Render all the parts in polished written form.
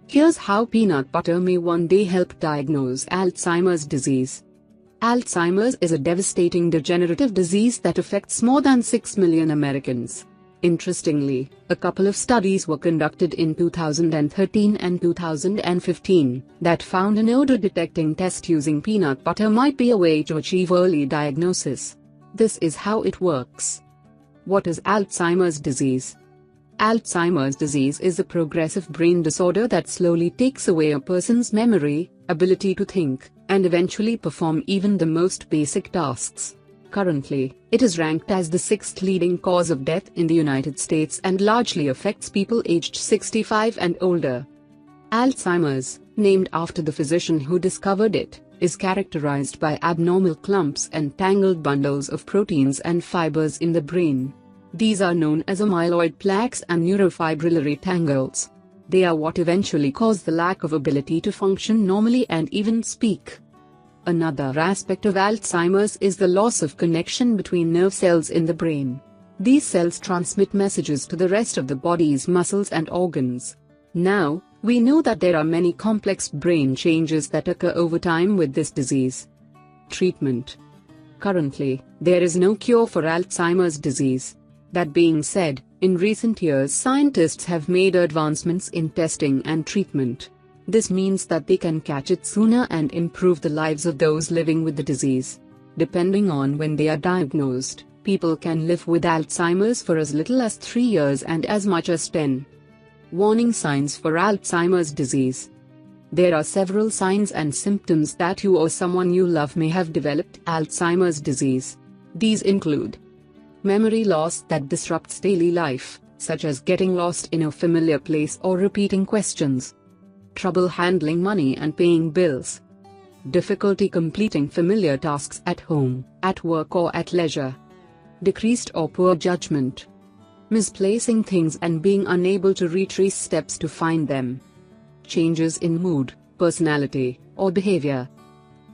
Here's how peanut butter may one day help diagnose Alzheimer's disease. Alzheimer's is a devastating degenerative disease that affects more than 6 million Americans. Interestingly, a couple of studies were conducted in 2013 and 2015 that found an odor-detecting test using peanut butter might be a way to achieve early diagnosis. This is how it works. What is Alzheimer's disease? Alzheimer's disease is a progressive brain disorder that slowly takes away a person's memory, ability to think, and eventually perform even the most basic tasks. Currently, it is ranked as the sixth leading cause of death in the United States and largely affects people aged 65 and older. Alzheimer's, named after the physician who discovered it, is characterized by abnormal clumps and tangled bundles of proteins and fibers in the brain. These are known as amyloid plaques and neurofibrillary tangles. They are what eventually cause the lack of ability to function normally and even speak. Another aspect of Alzheimer's is the loss of connection between nerve cells in the brain. These cells transmit messages to the rest of the body's muscles and organs. Now, we know that there are many complex brain changes that occur over time with this disease. Treatment. Currently, there is no cure for Alzheimer's disease. That being said, in recent years scientists have made advancements in testing and treatment. This means that they can catch it sooner and improve the lives of those living with the disease. Depending on when they are diagnosed, people can live with Alzheimer's for as little as 3 years and as much as 10. Warning signs for Alzheimer's disease. There are several signs and symptoms that you or someone you love may have developed Alzheimer's disease. These include memory loss that disrupts daily life, such as getting lost in a familiar place or repeating questions. Trouble handling money and paying bills. Difficulty completing familiar tasks at home, at work or at leisure. Decreased or poor judgment. Misplacing things and being unable to retrace steps to find them. Changes in mood, personality, or behavior.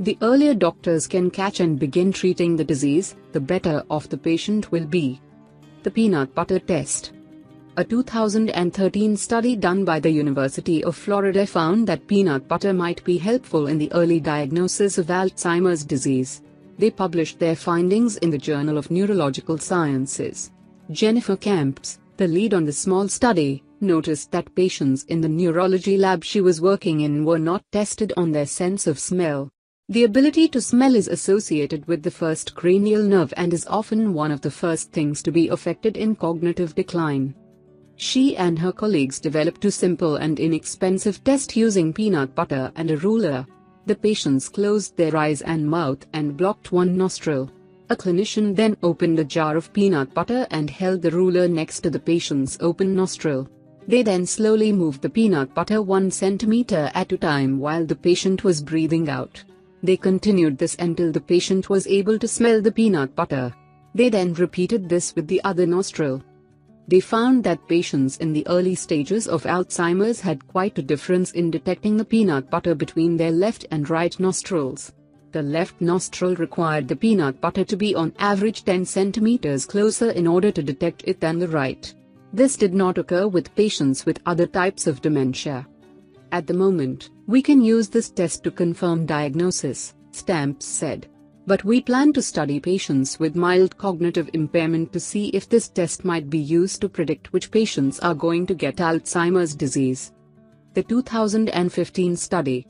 The earlier doctors can catch and begin treating the disease, the better off the patient will be. The peanut butter test. A 2013 study done by the University of Florida found that peanut butter might be helpful in the early diagnosis of Alzheimer's disease. They published their findings in the Journal of Neurological Sciences. Jennifer Camps, the lead on the small study, noticed that patients in the neurology lab she was working in were not tested on their sense of smell. The ability to smell is associated with the first cranial nerve and is often one of the first things to be affected in cognitive decline. She and her colleagues developed a simple and inexpensive test using peanut butter and a ruler. The patients closed their eyes and mouth and blocked one nostril. A clinician then opened a jar of peanut butter and held the ruler next to the patient's open nostril. They then slowly moved the peanut butter 1 centimeter at a time while the patient was breathing out. They continued this until the patient was able to smell the peanut butter. They then repeated this with the other nostril. They found that patients in the early stages of Alzheimer's had quite a difference in detecting the peanut butter between their left and right nostrils. The left nostril required the peanut butter to be on average 10 centimeters closer in order to detect it than the right. This did not occur with patients with other types of dementia. At the moment, we can use this test to confirm diagnosis, Stamps said. But we plan to study patients with mild cognitive impairment to see if this test might be used to predict which patients are going to get Alzheimer's disease. The 2015 study.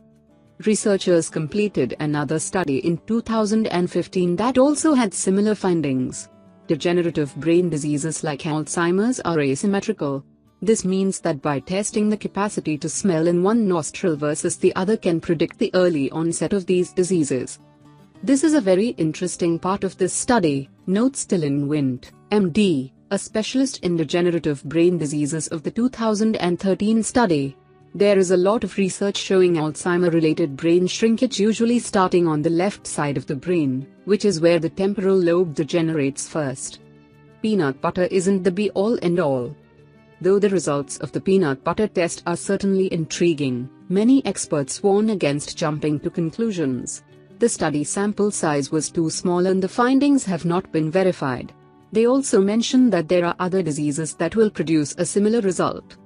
Researchers completed another study in 2015 that also had similar findings. Degenerative brain diseases like Alzheimer's are asymmetrical. This means that by testing the capacity to smell in one nostril versus the other can predict the early onset of these diseases. This is a very interesting part of this study, notes Dylan Wint, MD, a specialist in degenerative brain diseases of the 2013 study. There is a lot of research showing Alzheimer-related brain shrinkage usually starting on the left side of the brain, which is where the temporal lobe degenerates first. Peanut butter isn't the be-all end-all. Though the results of the peanut butter test are certainly intriguing, many experts warn against jumping to conclusions. The study sample size was too small and the findings have not been verified. They also mention that there are other diseases that will produce a similar result.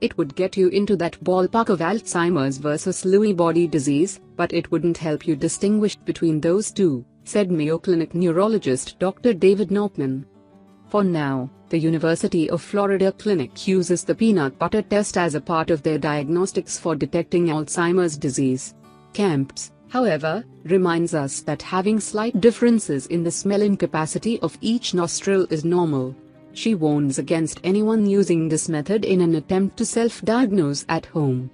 It would get you into that ballpark of Alzheimer's versus Lewy body disease, but it wouldn't help you distinguish between those two, said Mayo Clinic neurologist Dr. David Knopman. For now, the University of Florida Clinic uses the peanut butter test as a part of their diagnostics for detecting Alzheimer's disease. Kemps, however, reminds us that having slight differences in the smelling capacity of each nostril is normal. She warns against anyone using this method in an attempt to self-diagnose at home.